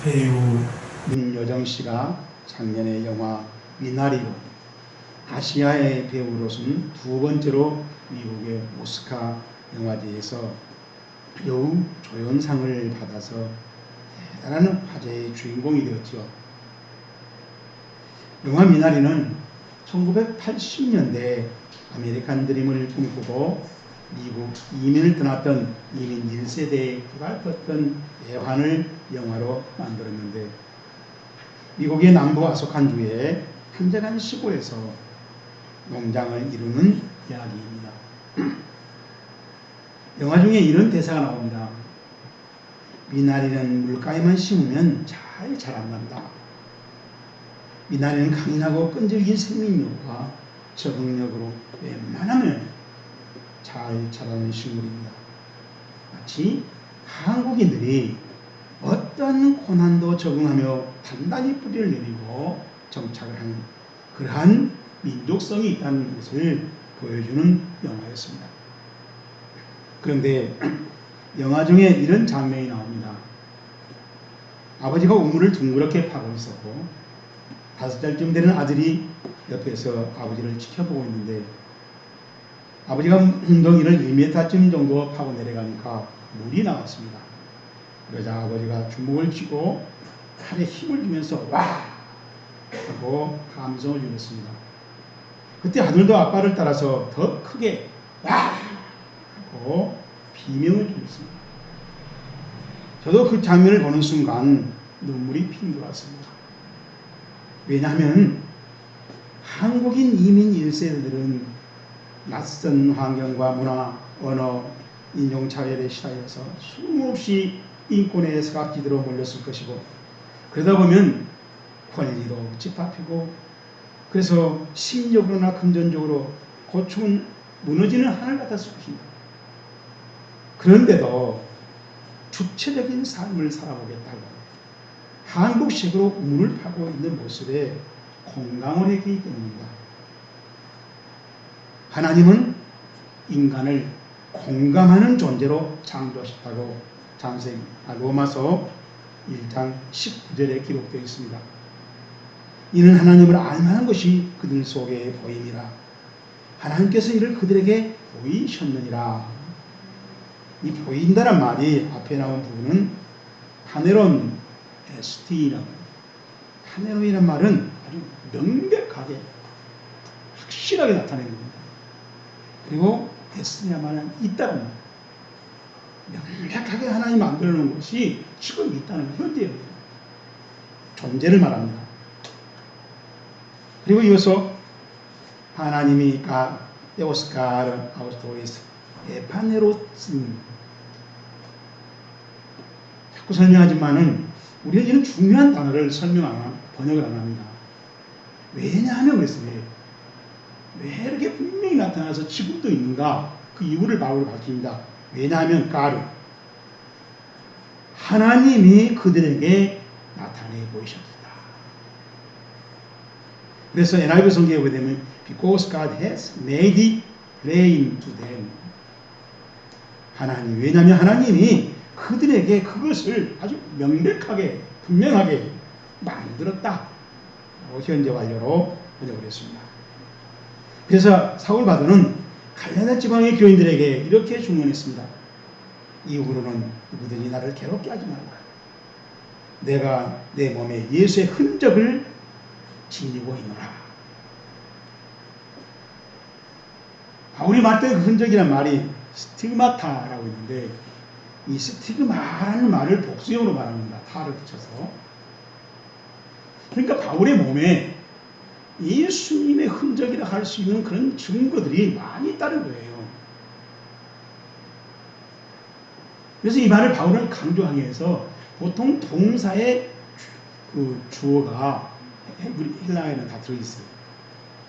배우 문여정 씨가 작년에 영화 미나리로 아시아의 배우로서는 두 번째로 미국의 오스카 영화제에서 배우 조연상을 받아서 대단한 화제의 주인공이 되었죠. 영화 미나리는 1980년대 아메리칸 드림을 꿈꾸고 미국 이민을 떠났던 이민 1세대의 고달팠던 애환을 영화로 만들었는데, 미국의 남부 아소칸주의 한적한 시골에서 농장을 이루는 이야기입니다. 영화 중에 이런 대사가 나옵니다. 미나리는 물가에만 심으면 잘 자란단다. 미나리는 강인하고 끈질긴 생명력과 적응력으로 웬만하면 잘 자라는 식물입니다. 마치 한국인들이 어떤 고난도 적응하며 단단히 뿌리를 내리고 정착을 하는 그러한 민족성이 있다는 것을 보여주는 영화였습니다. 그런데 영화 중에 이런 장면이 나옵니다. 아버지가 우물을 둥그렇게 파고 있었고 5살쯤 되는 아들이 옆에서 아버지를 지켜보고 있는데, 아버지가 웅덩이를 1m쯤 정도 파고 내려가니까 물이 나왔습니다. 그러자 아버지가 주먹을 쥐고 팔에 힘을 주면서 와! 하고 함성을 질렀습니다. 그때 아들도 아빠를 따라서 더 크게 와! 하고 비명을 질렀습니다. 저도 그 장면을 보는 순간 눈물이 핑 돌았습니다. 왜냐하면 한국인 이민 1세들은 낯선 환경과 문화, 언어, 인종차별에 시달려서 수없이 인권의 사각지대로 몰렸을 것이고, 그러다 보면 권리도 짓밟히고, 그래서 심리적으로나 금전적으로 고충은 무너지는 하늘 같았을 것입니다. 그런데도 주체적인 삶을 살아보겠다고 한국식으로 우물을 파고 있는 모습에 공감을 했기 때문입니다. 하나님은 인간을 공감하는 존재로 창조하셨다고 로마서 1장 19절에 기록되어 있습니다. 이는 하나님을 알만한 것이 그들 속에 보임이라. 하나님께서 이를 그들에게 보이셨느니라. 이 보인다란 말이 앞에 나온 부분은 파네론 ST라고. 파네론이란 말은 아주 명백하게 확실하게 나타내는 겁니다. 그리고 에스냐 말은 있다는 말. 명백하게 하나님 만들어 놓은 것이 지금 있다는 현재예요. 존재를 말합니다. 그리고 이어서 하나님이 데오스카르 아우스토이스 에파네로스, 자꾸 설명하지만은 우리는 이런 중요한 단어를 번역을 안 합니다. 왜냐하면 그랬어요. 왜 이렇게 분명히 나타나서 지금도 있는가? 그 이유를 바울이 밝힙니다. 왜냐하면 하나님이 그들에게 나타내 보이셨다. 그래서 NIV 성경에 보게 되면 Because God has made it plain to them. 왜냐하면 하나님이 그들에게 그것을 아주 명백하게 분명하게 만들었다. 현재 완료로 번역을 했습니다. 그래서 사울 바도는 갈라디아 지방의 교인들에게 이렇게 중언했습니다. 이후로는 누구든지 나를 괴롭게 하지 말라. 내가 내 몸에 예수의 흔적을 지니고 있노라. 바울이 말했던 그 흔적이라는 말이 스티그마타라고 있는데, 이 스티그마라는 말을 복수형으로 말합니다. 타를 붙여서. 그러니까 바울의 몸에 예수님의 흔적이라 할 수 있는 그런 증거들이 많이 있다는 거예요. 그래서 이 말을 바울은 강조하기 위해서 보통 동사의 그 주어가 헬라어에는 다 들어있어요.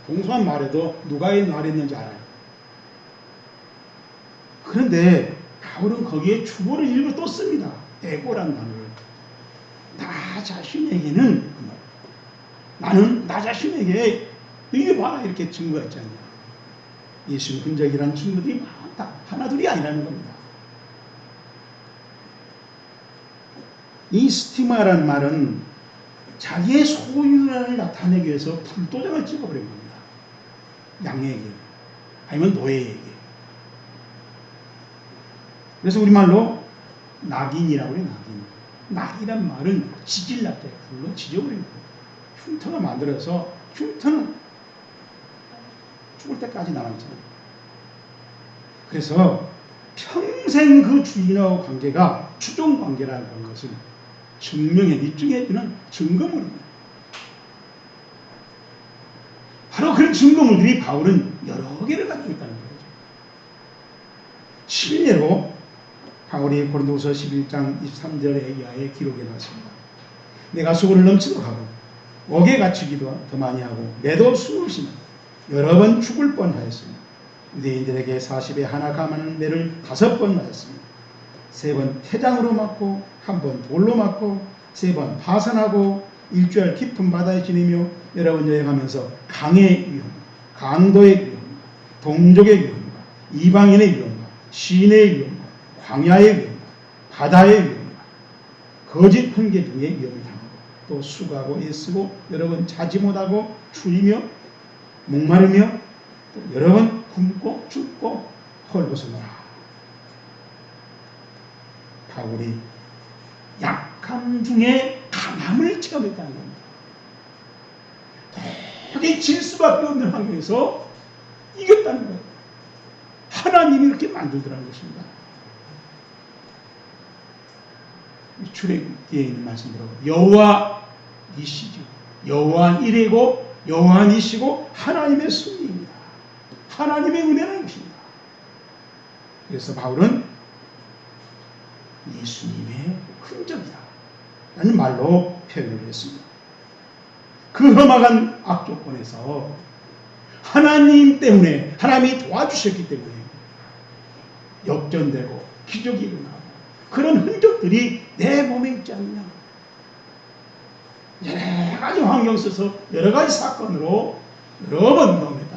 동사만 말해도 누가 말했는지 알아요. 그런데 바울은 거기에 주어를 일부 또 씁니다. 에고라는 단어를. 나 자신에게는, 나는 나 자신에게 이게 봐라 이렇게 증거가 있잖아요. 예수님 흔적이라는 증거들이 많다. 하나둘이 아니라는 겁니다. 이 스티마라는 말은 자기의 소유를 나타내기 위해서 불도장을 찍어버린 겁니다. 양에게 아니면 노예에게. 그래서 우리말로 낙인이라고 해요. 낙이란 말은 지질날 때 불로 지져버린 거예요. 흉터가 만들어서 흉터는 죽을 때까지 남았잖아요. 그래서 평생 그 주인하고 관계가 추종 관계라는 것을 입증해주는 증거물입니다. 바로 그런 증거물들이 바울은 여러 개를 가지고 있다는 거죠. 실례로 바울이 고린도후서 11장 23절에 이하의 기록에 나왔습니다. 내가 수고를 넘치도록 하고 옥에 갇히기도 더 많이 하고 매도 수없이 여러 번 죽을 뻔하였습니다. 유대인들에게 40에 하나 감하는 매를 5번 맞았습니다. 3번 태장으로 맞고 1번 돌로 맞고 3번 파선하고 일주일 깊은 바다에 지내며 여러 번 여행하면서 강의 위험, 강도의 위험, 동족의 위험, 이방인의 위험, 시내의 위험, 광야의 위험, 바다의 위험, 거짓 훈계 중에 위험을 당하고 또 수고하고 애쓰고 여러 번 자지 못하고 추리며 목마르며 또 여러 번 굶고 죽고 헐벗어노라. 바울이 약함 중에 강함을 체험했다는 겁니다. 도저히 질 수밖에 없는 환경에서 이겼다는 거예요. 하나님이 이렇게 만들더라는 것입니다. 출애굽기에 있는 말씀대로 여호와 이시죠. 여호와 이레고 여호와 이시고 하나님의 승리입니다. 하나님의 은혜라는 것입니다. 그래서 바울은 예수님의 흔적이다 라는 말로 표현을 했습니다. 그 험악한 악조건에서 하나님 때문에 하나님이 도와주셨기 때문에 역전되고 기적이 일어나고 그런 흔적들이 내 몸에 있지 않느냐. 여러 가지 환경 속에서 여러 가지 사건으로 여러 번 경험했다.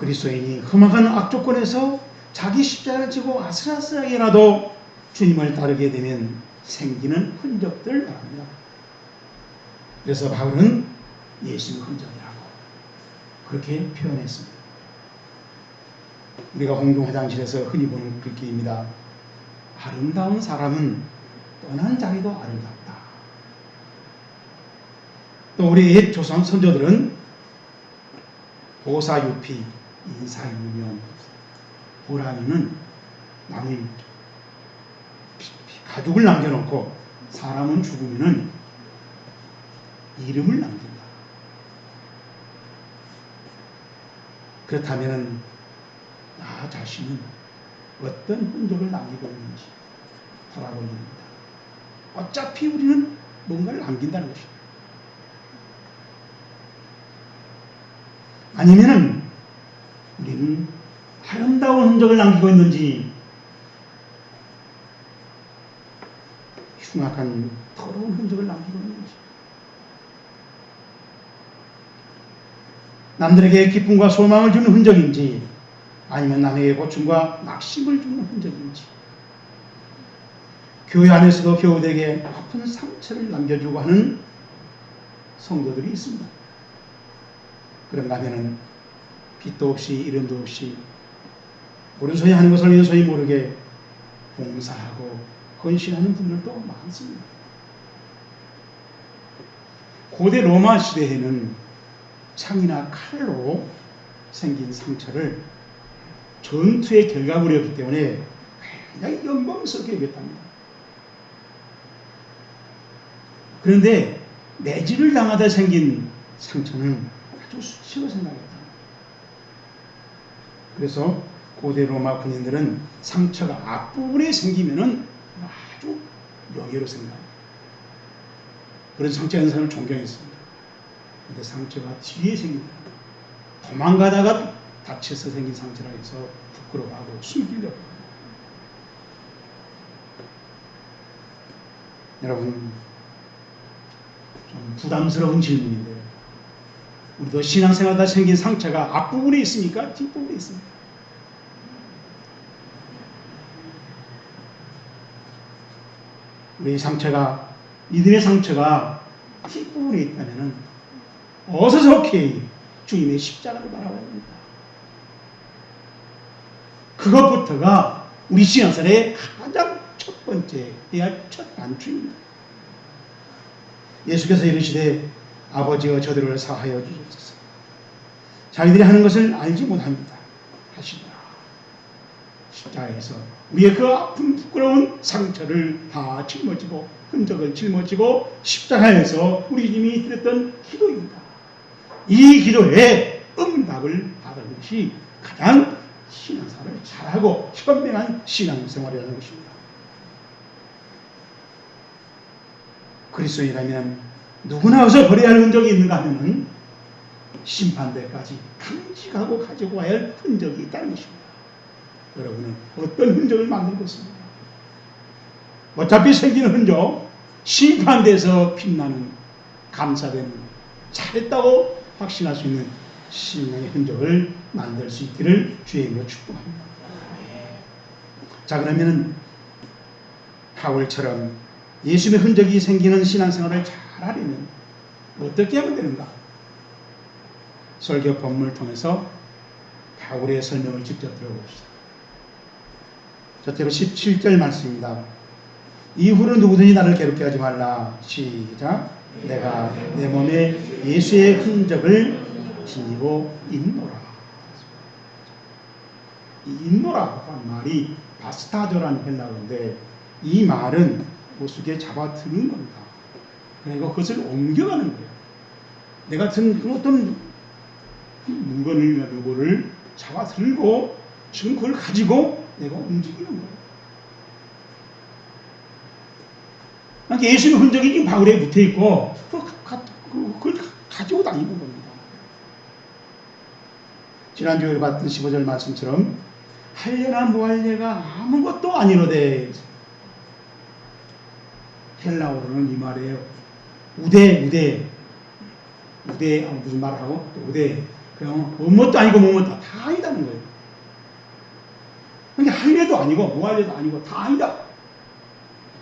그리스도인이 험악한 악조건에서 자기 십자가를 지고 아슬아슬하게라도 주님을 따르게 되면 생기는 흔적들을 말합니다. 그래서 바울은 예수의 흔적이라고 그렇게 표현했습니다. 우리가 공중 화장실에서 흔히 보는 글귀입니다. 아름다운 사람은 떠난 자리도 아름답다. 또 우리 옛 조상 선조들은 보사유피, 인사유명, 보람이는 남의 가족을 남겨놓고 사람은 죽으면 이름을 남긴다. 그렇다면 나 자신은 어떤 흔적을 남기고 있는지 돌아보는 겁니다. 어차피 우리는 뭔가를 남긴다는 것입니다. 아니면은 우리는 아름다운 흔적을 남기고 있는지 흉악한 더러운 흔적을 남기고 있는지 남들에게 기쁨과 소망을 주는 흔적인지 아니면 남에게 고충과 낙심을 주는 흔적인지 교회 안에서도 교우들에게 아픈 상처를 남겨주고 하는 성도들이 있습니다. 그런가 하면은 빛도 없이 이름도 없이 오른손이 하는 것을 왼손이 모르게 봉사하고 헌신하는 분들도 많습니다. 고대 로마 시대에는 창이나 칼로 생긴 상처를 전투의 결과물이었기 때문에 굉장히 영광스럽게 여겼답니다. 그런데 매질을 당하다 생긴 상처는 아주 수치로 생각했다. 그래서 고대 로마 군인들은 상처가 앞부분에 생기면은 아주 명예로 생각합니다. 그런 상처 있는 사람을 존경했습니다. 그런데 상처가 뒤에 생긴다. 도망가다가 다쳐서 생긴 상처라 해서 부끄러워하고 숨기려고 합니다. 여러분, 좀 부담스러운 질문인데요. 우리도 신앙생활하다 생긴 상처가 앞부분에 있습니까? 뒷부분에 있습니까? 우리 상처가, 믿음의 상처가 뒷부분에 있다면 어서 속히 주님의 십자가를 바라봐야 됩니다. 그것부터가 우리 신앙생활의 가장 첫 번째 해야 할 첫 단추입니다. 예수께서 이르시되 아버지여 저들을 사하여 주옵소서. 자기들이 하는 것을 알지 못합니다 하시더라. 십자가에서 우리의 그 아픈 부끄러운 상처를 다 짊어지고 흔적을 짊어지고 십자가에서 우리 주님이 드렸던 기도입니다. 이 기도에 응답을 받은 것이 가장 신앙생활을 잘하고 현명한 신앙생활이라는 것입니다. 그리스도인이라면 누구나 어서 버려야 할 흔적이 있는가 하면 심판대까지 간직하고 가지고 와야 할 흔적이 있다는 것입니다. 여러분은 어떤 흔적을 만들고 있습니까? 어차피 생기는 흔적, 심판대에서 빛나는 감사되는 잘했다고 확신할 수 있는 신앙의 흔적을 만들 수 있기를 주의 이름으로 축복합니다. 자, 그러면 바울처럼 예수님의 흔적이 생기는 신앙생활을 잘하려면 어떻게 하면 되는가? 설교 본문을 통해서 바울의 설명을 직접 들어봅시다. 첫째로 17절 말씀입니다. 이후로 누구든지 나를 괴롭게 하지 말라. 시작. 내가 내 몸에 예수의 흔적을 지니고 있노라. 이 있노라고 한 말이 바스타조라는 헬라어인데 이 말은 못쓰게 잡아드는 겁니다. 그리고 그것을 옮겨가는 거예요. 내가 든 어떤 물건이나 누구를 잡아들고 지금 그걸 가지고 내가 움직이는 거예요. 그러니까 예수의 흔적이 지금 바울에 붙어 있고 그걸 가지고 다니는 겁니다. 지난주에 봤던 15절 말씀처럼 할례나 무할례가 아무것도 아니로되, 헬라어로는 이 말이에요. 우대 무슨 말을 하고 또 우대 그냥 뭐뭇도 아니고 뭐뭇도 다 아니다는 거예요. 그러니까 할례도 아니고 무할례도 아니고 다 아니다.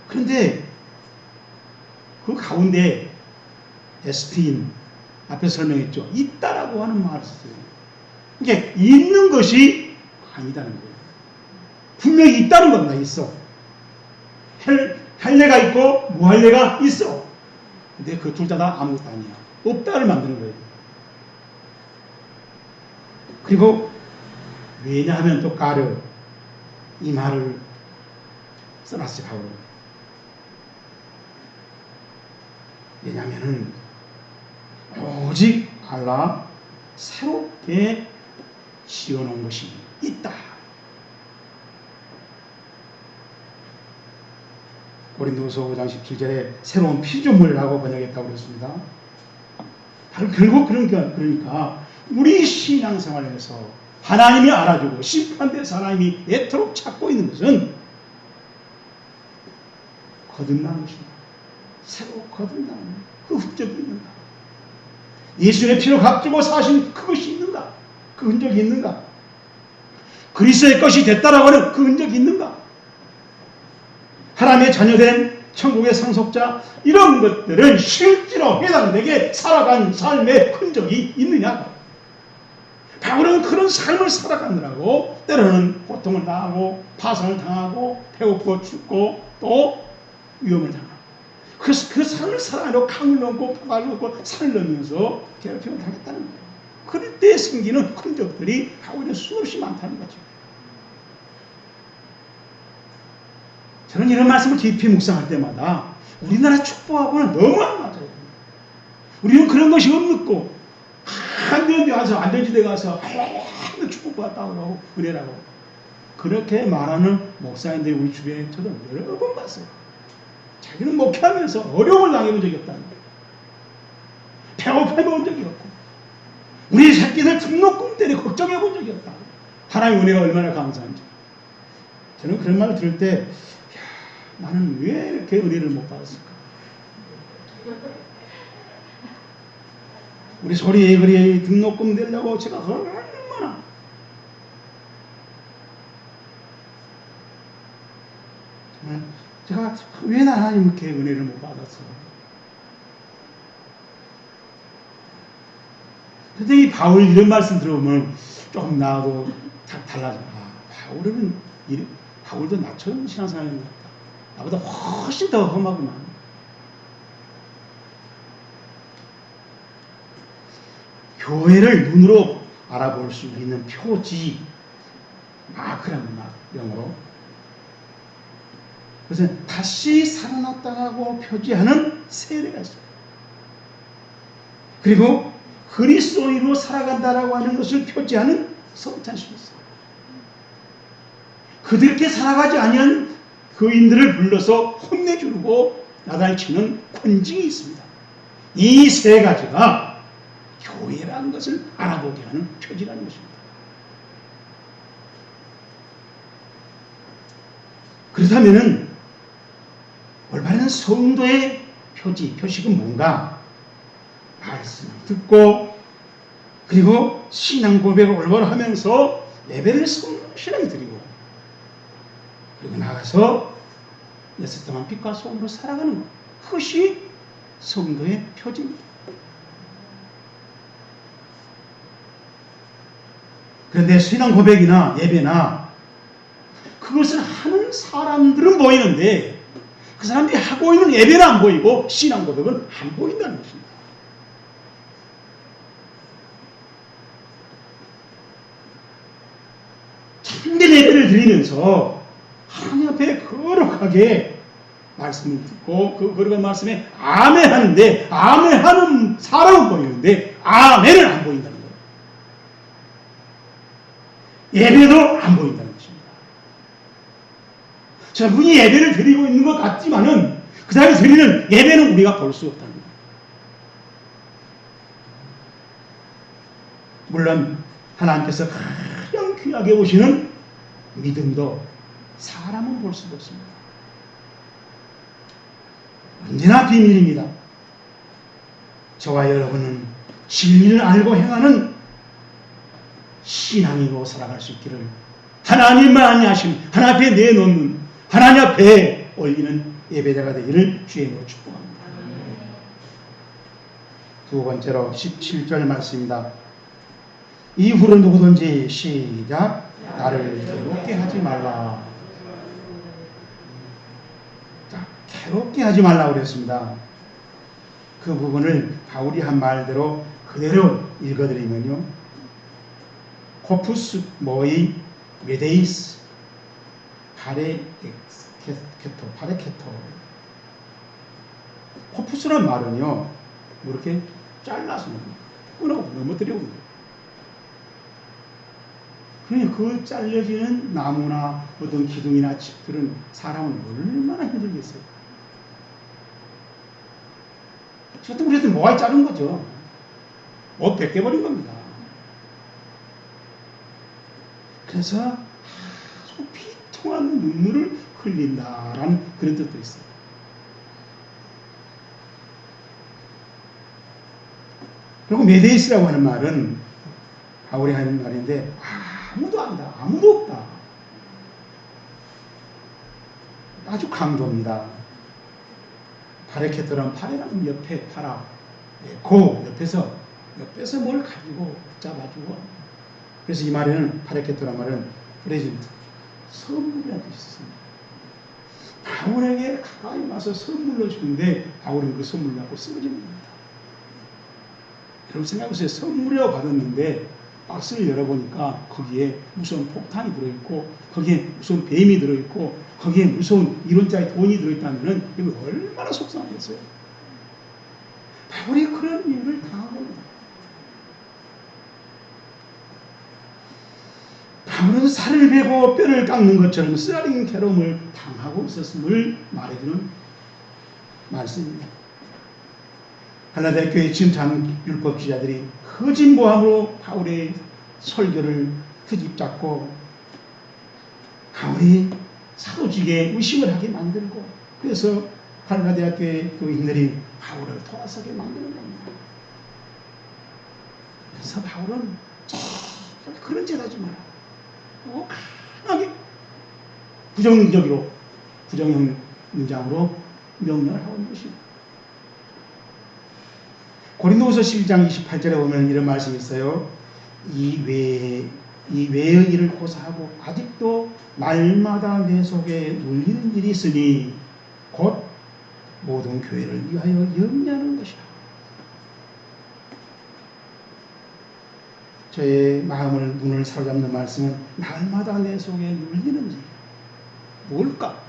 그런데 그 가운데 에스틴 앞에 설명했죠. 있다라고 하는 말을 썼어요. 그러니까 있는 것이 아니다는 거예요. 분명히 있다는 겁니다. 있어. 할례가 있고 무할례가 있어. 근데 그 둘 다 아무것도 아니야. 없다를 만드는 거예요. 그리고 왜냐하면 또 가르 이 말을 써놨어요. 바울은. 왜냐하면은 오직 알라 새롭게 지어놓은 것이 있다. 고린도후서 5장 17절에 새로운 피조물이라고 번역했다고 그랬습니다. 결국 그러니까 우리 신앙생활에서 하나님이 알아주고 심판대에서 하나님이 애토록 찾고 있는 것은 거듭나는 것입니다. 새로 거듭나는 그 흔적이 있는가? 예수의 피로 값주고 사신 그것이 있는가? 그 흔적이 있는가? 그리스도의 것이 됐다라고 하는 그 흔적이 있는가? 하나님의 자녀된 천국의 상속자 이런 것들은 실제로 해당되게 살아간 삶의 흔적이 있느냐? 바울은 그런 삶을 살아가느라고 때로는 고통을 당하고 파산을 당하고 배고프고 죽고 또 위험을 당하고 그래서 그 삶을 살아가려고 강을 넘고 바다를 넘고 산을 넘으면서 괴롭힘을 당했다는 거예요. 그럴 때 생기는 흔적들이 바울에는 수없이 많다는 거죠. 저는 이런 말씀을 깊이 묵상할 때마다 우리나라 축복하고는 너무 안 맞아요. 우리는 그런 것이 없고 한 데 가서 안전지대 가서 축복받았다고 하고 은혜라고 그렇게 말하는 목사님들이 우리 주변에 저도 여러 번 봤어요. 자기는 목회하면서 어려움을 당해본 적이 없다는 거예요. 배고파본 적이 없고 우리 새끼들 등록금 때문에 걱정해본 적이 없다. 하나님의 은혜가 얼마나 감사한지. 저는 그런 말을 들을 때 나는 왜 이렇게 은혜를 못 받았을까? 우리 소리 예글이 등록금 내려고 제가 얼마나 정말 제가 왜 나 하나님께 은혜를 못 받았어? 근데 이 바울 이런 말씀 들어보면 조금 나하고 달라져. 바울도 나처럼 신앙생활인 것 같다. 나보다 훨씬 더 험하구만. 교회를 눈으로 알아볼 수 있는 표지, 마크라는 말, 영어로. 그래서 다시 살아났다고 표지하는 세례가 있어요. 그리고 그리스도인으로 살아간다라고 하는 것을 표지하는 성찬식이 있어요. 그들께 살아가지 아니한 교인들을 불러서 혼내주고 나달치는 권징이 있습니다. 이 세 가지가 교회라는 것을 알아보게 하는 표지라는 것입니다. 그렇다면 올바른 성도의 표식은 뭔가? 말씀을 듣고 그리고 신앙 고백을 올바로 하면서 예배를 성실하게 드리고 그리고 나가서 예수 동안 빛과 소금으로 살아가는 것, 그것이 성도의 표지입니다. 그런데 신앙 고백이나 예배나 그것을 하는 사람들은 보이는데 그 사람들이 하고 있는 예배는 안 보이고 신앙 고백은 안 보인다는 것입니다. 참된 예배를 드리면서 하나님 앞에 거룩하게 말씀을 듣고 그 거룩한 말씀에 아멘 하는데 아멘 하는 사람은 보이는데 아멘은 안 보인다는 거예요. 예배도 안 보인다는 것입니다. 저분이 예배를 드리고 있는 것 같지만은 그 사람이 드리는 예배는 우리가 볼 수 없다는 거예요. 물론 하나님께서 가장 귀하게 오시는 믿음도 사람은 볼 수가 없습니다. 언제나 비밀입니다. 저와 여러분은 진리를 알고 행하는 신앙으로 살아갈 수 있기를 하나님만 아니하신 하나님 앞에 내놓는 하나님 앞에 올리는 예배자가 되기를 주님으로 축복합니다. 두 번째로 17절 말씀입니다. 이후로 누구든지 시작 나를 괴롭게 하지 말라. 자, 괴롭게 하지 말라고 그랬습니다. 그 부분을 바울이 한 말대로 그대로 읽어드리면요. 코푸스 모이 메데이스 파레케토. 코푸스란 말은요, 뭐 이렇게 잘라서 끊어 넘어뜨리고 그러니 그 잘려지는 나무나 어떤 기둥이나 칩들은 사람은 얼마나 힘들겠어요. 저도 우리한테 뭐가 자른 거죠. 옷 벗겨버린 겁니다. 그래서 아주 비통한 눈물을 흘린다라는 그런 뜻도 있어요. 그리고 메데이스라고 하는 말은 바울이 하는 말인데 아무도 안다. 아무도 없다. 아주 강조입니다. 파레케토란 파레라는 옆에 파라. 고 옆에서 뭘 가지고 붙잡아주고. 그래서 이 말에는 파레케토란 말은 프레젠트. 선물이라는 뜻이 있습니다. 바울에게 가까이 와서 선물로 주는데 바울은 그 선물을 갖고 쓰러지는 겁니다. 여러분 생각해보세요. 선물이라고 받았는데 박스를 열어보니까 거기에 무서운 폭탄이 들어있고 거기에 무서운 뱀이 들어있고 거기에 무서운 1원짜리 돈이 들어있다면 이거 얼마나 속상하겠어요. 바울이 그런 일을 당한 겁니다. 바울은 살을 베고 뼈를 깎는 것처럼 쓰라린 괴로움을 당하고 있었음을 말해주는 말씀입니다. 갈라디아 교회 지금 율법주의자들이 거짓모함으로 바울의 설교를 트집잡고 바울이 사도직에 의심을 하게 만들고 그래서 갈라디아 교회 교인들이 바울을 돌아서게 만드는 겁니다. 그래서 바울은 그런 짓 하지 마라. 강하게 부정형 문장으로 명령을 하고 있는 것입니다. 고린도후서 11장 28절에 보면 이런 말씀이 있어요. 이 외의 일을 고사하고 아직도 날마다 내 속에 눌리는 일이 있으니 곧 모든 교회를 위하여 염려하는 것이라. 저의 마음을 눈을 사로잡는 말씀은 날마다 내 속에 눌리는 일. 뭘까?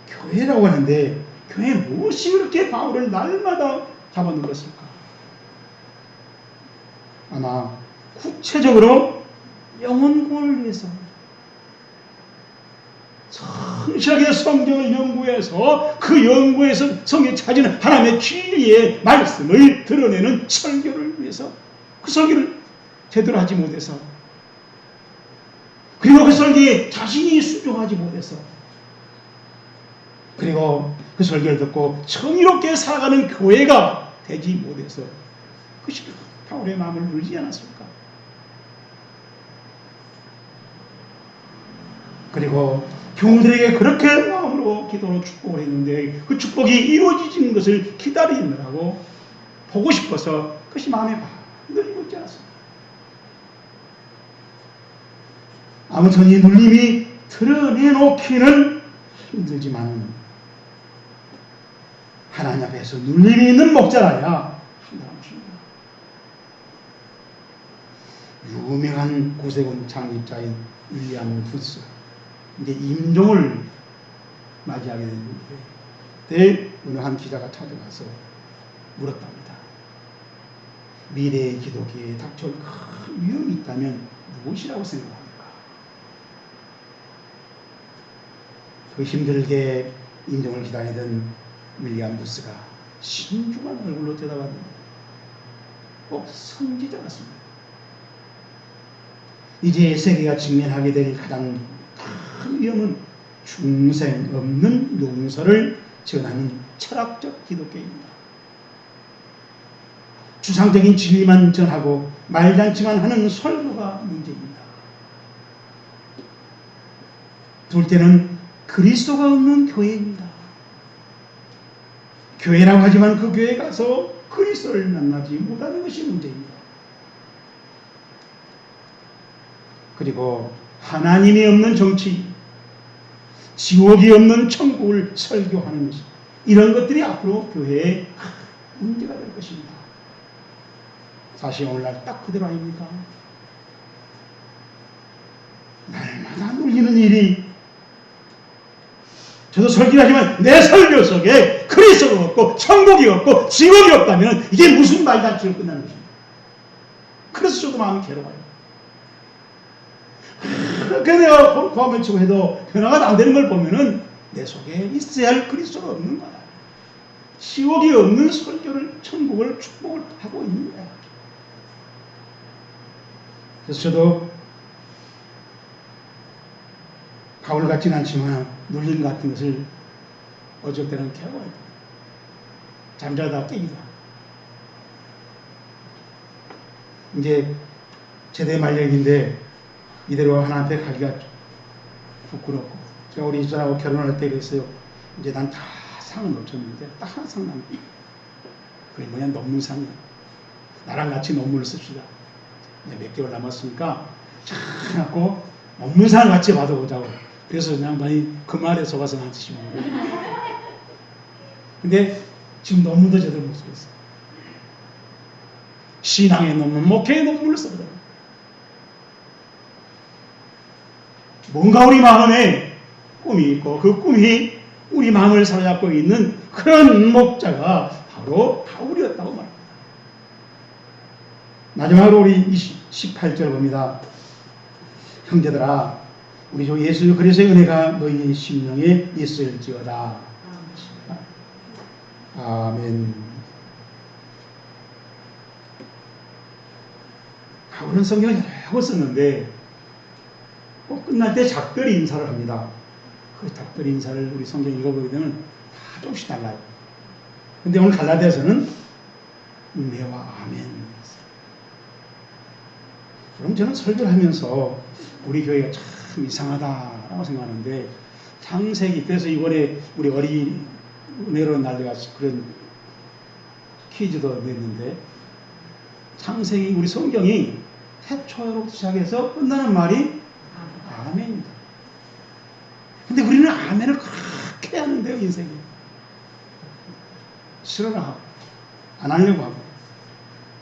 교회라고 하는데 교회 무엇이 그렇게 바울을 날마다 잡아눌렀을까? 아마 구체적으로 영혼구원을 위해서 성실하게 성경을 연구해서 그 연구에서 성경에 찾은 하나님의 진리의 말씀을 드러내는 설교를 위해서 그 설교를 제대로 하지 못해서 그리고 그 설교에 자신이 순종하지 못해서 그리고 그 설교를 듣고 정의롭게 살아가는 교회가 되지 못해서 그것이 바울의 마음을 울지 않았을까? 그리고 교우들에게 그렇게 마음으로 기도로 축복을 했는데 그 축복이 이루어지는 것을 기다리느라고 보고 싶어서 그것이 마음에 눌리고 있지 않았습니다. 아무튼 이 눌림이 드러내놓기는 힘들지만 하나님 앞에서 눌림이 있는 목자라야 한다는 것입니다. 유명한 구세군 창립자인 윌리엄 부스 이제 임종을 맞이하게 됐는데 그때 어느 한 기자가 찾아가서 물었답니다. 미래의 기독교에 닥쳐올 큰 위험이 있다면 무엇이라고 생각합니까? 그 힘들게 임종을 기다리던 윌리엄 부스가 신중한 얼굴로 대답합니다. 꼭 선지자 같습니다. 이제 세계가 직면하게 될 가장 큰 위험은 중생 없는 용서를 전하는 철학적 기독교입니다. 추상적인 진리만 전하고 말잔치만 하는 설교가 문제입니다. 둘째는 그리스도가 없는 교회입니다. 교회라고 하지만 그 교회에 가서 그리스도를 만나지 못하는 것이 문제입니다. 그리고 하나님이 없는 정치, 지옥이 없는 천국을 설교하는 것, 이런 것들이 앞으로 교회의 문제가 될 것입니다. 사실 오늘날 딱 그대로 아닙니까? 날마다 눌리는 일이 저도 설교를 하지만 내 설교 속에 그리스도가 없고 천국이 없고 지옥이 없다면 이게 무슨 말잔치로 끝나는 것입니까? 그래서 저도 마음이 괴로워요. 그렇게 내가 고함을 치고 해도 변화가 안 되는 걸 보면은 내 속에 있어야 할 그리스도가 없는 거야. 지옥이 없는 설교를 천국을 축복을 하고 있는 거야. 그래서 저도 바울 같지는 않지만 눌림 같은 것을 어쩔 때는 괴로워요. 잠자다 깨기도 하고. 이제 제대 말년인데 이대로 하나님 앞에 가기가 부끄럽고 제가 우리 이사하고 결혼할 때 그랬어요. 이제 난 다 상을 놓쳤는데 딱 하나 상 남겨. 그게 뭐냐? 논문상이야. 나랑 같이 논문을 씁시다. 이제 몇 개월 남았으니까 잘 갖고 논문상을 같이 받아보자고. 그래서 그냥 많이 그 말에 속아서 나한테 심은 거예요. 근데 지금 논문도 제대로 못 쓰고 있어요. 신앙의 논문, 목회의 논문을 써보자고. 뭔가 우리 마음에 꿈이 있고 그 꿈이 우리 마음을 사로잡고 있는 그런 목자가 바로 바울이었다고 말합니다. 마지막으로 우리 18절 봅니다. 형제들아 우리 주 예수 그리스도의 은혜가 너희 심령에 있을지어다. 아멘. 바울은 성경을 여러 번 썼는데 꼭 끝날 때 작별 인사를 합니다. 그 작별 인사를 우리 성경 읽어보게 되면 다 조금씩 달라요. 근데 오늘 갈라디아서는 은혜와 아멘. 그럼 저는 설교를 하면서 우리 교회가 참 이상하다라고 생각하는데 창세기, 그래서 이번에 우리 어린 은혜로 날려가 그런 퀴즈도 냈는데, 창세기 우리 성경이 태초로부터 시작해서 끝나는 말이 아멘입니다. 근데 우리는 아멘을 그렇게 하는데요, 인생에. 싫어라 하고, 안 하려고 하고.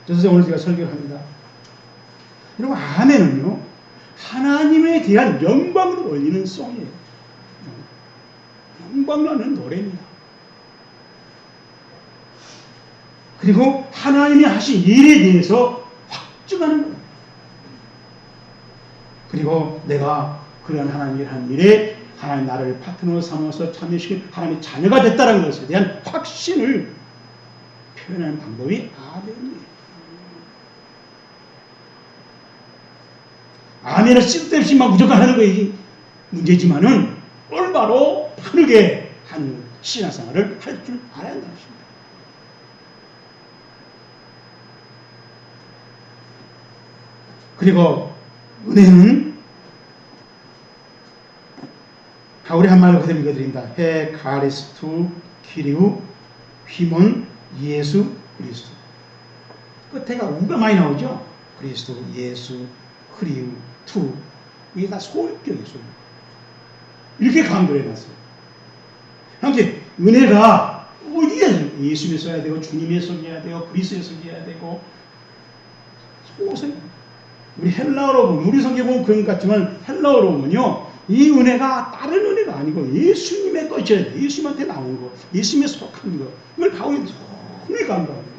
그래서 오늘 제가 설교를 합니다. 여러분, 아멘은요, 하나님에 대한 영광을 올리는 송이에요. 영광나는 노래입니다. 그리고 하나님이 하신 일에 대해서 확증하는 거예요. 그리고 내가 그런 하나님이 한 일에 하나님 나를 파트너로 삼아서 참여시킨 하나님의 자녀가 됐다는 것에 대한 확신을 표현하는 방법이 아멘이에요. 아멘을 쓸데없이 막 무조건 하는 것이 문제지만은 올바로 바르게 한 신앙생활을 할 줄 알아야 한다는 것입니다. 그리고 은혜는 우리 한말로 그대로 읽어드립니다. 해 가리스투 키리우 휘몬 예수 그리스도. 끝에가 우가 많이 나오죠. 그리스도, 예수, 크리우, 투. 이게 다 소유격이에요. 소유. 이렇게 강조해 놨어요. 아무튼 은혜가 어디에 예수에 써야 되고 주님에 써야 되고 그리스도에 써야 되고 소설. 우리 헬라어로 보면, 우리 성경 보면 그런 것 같지만 헬라어로 보면요, 이 은혜가 다른 은혜가 아니고 예수님의 것이에요. 예수님한테 나온 거, 예수님에 속한 거. 이걸 바울이 너무 강조하는 거죠.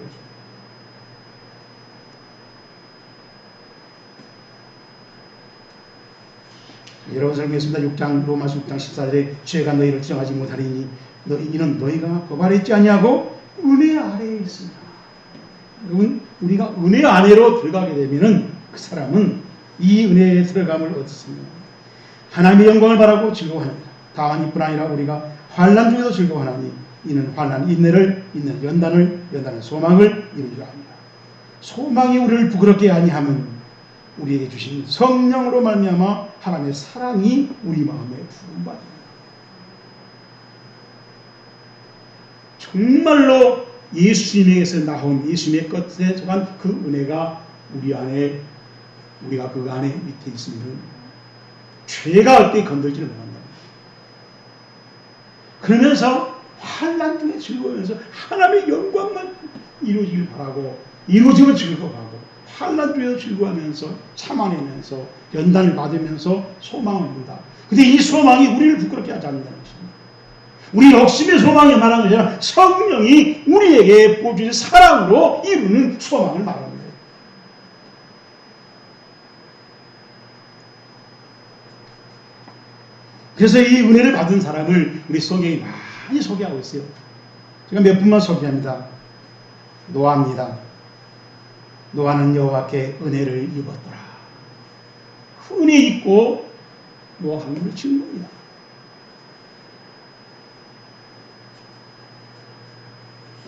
여러분 설명했습니다. 6장 로마서 6장 14절에 죄가 너희를 지정하지 못하리니 이는 너희가 거발했지 아니하고 은혜 아래에 있습니다. 여러분, 우리가 은혜 아래로 들어가게 되면은 그 사람은 이 은혜에 들어감을 얻습니다. 하나님의 영광을 바라고 즐거워합니다. 다만 이뿐 아니라 우리가 환난 중에도 즐거워하나니 이는 환난 인내를, 인내는 연단을, 연단은 소망을 이루는 줄 압니다. 소망이 우리를 부끄럽게 아니하면 우리에게 주신 성령으로 말미암아 하나님의 사랑이 우리 마음에 부음받습니다. 정말로 예수님에게서 나온 예수님의 것에 속한 그 은혜가 우리 안에, 우리가 그 안에 밑에 있으면 죄가 어떻게 건들지를 못한다. 그러면서 환난 중에 즐거우면서 하나님의 영광만 이루어지길 바라고, 이루어지면 즐거워하고, 환난 중에도 즐거워하면서 참아내면서 연단을 받으면서 소망을 이룬다. 근데 이 소망이 우리를 부끄럽게 하지 않는다는 것입니다. 우리 욕심의 소망이 말하는 것이 아니라 성령이 우리에게 보여주신 사랑으로 이루는 소망을 말하는 거예요. 그래서 이 은혜를 받은 사람을 우리 성경이 많이 소개하고 있어요. 제가 몇 분만 소개합니다. 노아입니다. 노아는 여호와께 은혜를 입었더라. 그 은혜 입고 노아 항구를 지은 겁니다.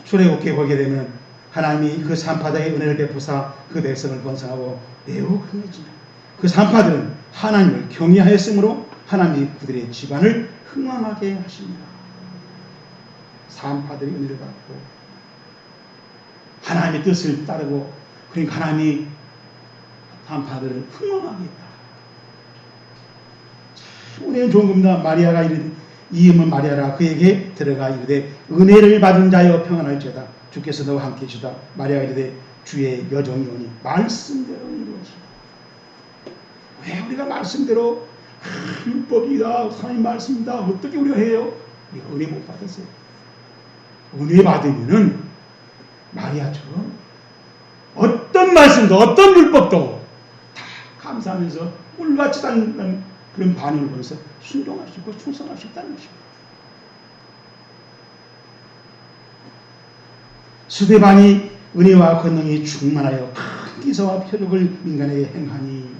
출애굽기에 보게 되면 하나님이 그 산파들에게 은혜를 베푸사 그 백성을 번성하고 매우 흥해지며 그 산파들은 하나님을 경외하였으므로 하나님이 그들의 집안을 흥왕하게 하십니다. 산파들이 은혜를 받고 하나님의 뜻을 따르고, 그러니까 하나님이 산파들을 흥왕하게 했다. 참 은혜는 좋은 겁니다. 마리아가 이르되 이음은 마리아라 그에게 들어가 이르되 은혜를 받은 자여 평안할지어다. 주께서 너와 함께 계시다. 마리아가 이르되 주의 여종이 오니 말씀대로 이루어지다. 왜 우리가 말씀대로 율법이다, 하나님 말씀이다, 어떻게 우리가 해요? 우리가 은혜 못 받았어요. 은혜 받으면은 마리아처럼 어떤 말씀도 어떤 율법도 다 감사하면서 꿀같이 닿는 그런 반응을 보면서 순종할 수 있고 충성할 수 있다는 것입니다. 스데반이 은혜와 권능이 충만하여 큰 기사와 표적을 인간에게 행하니,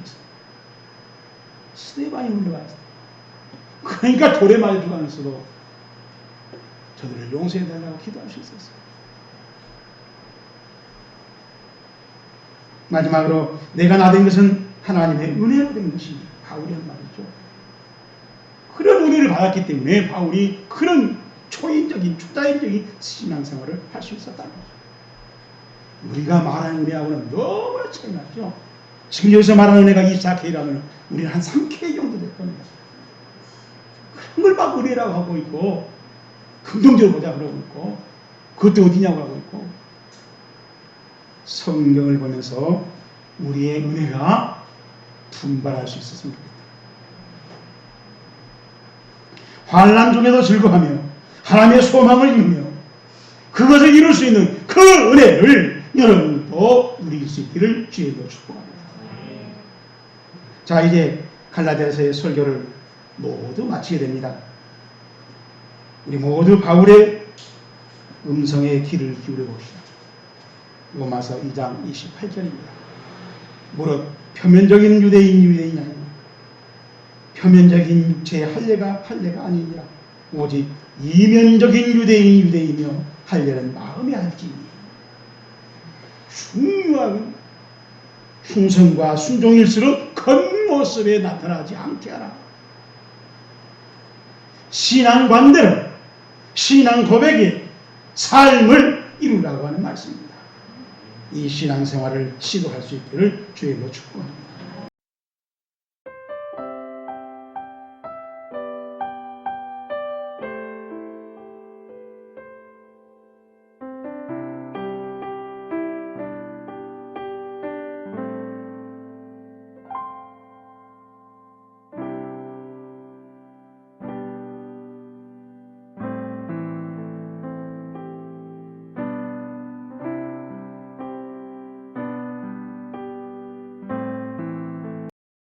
스데반이 은혜가 있어요. 그러니까 돌에 맞아 죽으면서도 저들을 용서해달라고 기도할 수 있었어요. 마지막으로 내가 나 된 것은 하나님의 은혜로 된 것입니다. 바울이 한 말이죠. 그런 은혜를 받았기 때문에 바울이 그런 초인적인 초자연적인 신앙생활을 할 수 있었다는 거죠. 우리가 말하는 은혜하고는 너무나 차이 나죠. 지금 여기서 말하는 은혜가 24K라면 우리는 한 3K 정도 될 겁니다. 그런 걸 막 은혜라고 하고 있고 긍정적으로 보자 그러고 있고 그것도 어디냐고 하고 있고 성경을 보면서 우리의 은혜가 분발할 수 있었으면 좋겠다. 환난 중에도 즐거워하며 하나님의 소망을 이루며 그것을 이룰 수 있는 그 은혜를 여러분도 누릴 수 있기를 주의로 축복합니다. 자, 이제 갈라디아서의 설교를 모두 마치게 됩니다. 우리 모두 바울의 음성에 귀를 기울여 봅시다. 로마서 2장 28절입니다. 무릇 표면적인 유대인이 아니라 표면적인 육체의 할례가 아니니라. 오직 이면적인 유대이며 할례는 마음의 할지니. 중요한 충성과 순종일수록 겉모습에 나타나지 않게 하라. 신앙 관대로 신앙 고백의 삶을 이루라고 하는 말씀입니다. 이 신앙생활을 시도할 수 있기를 주의 이름으로 축복합니다.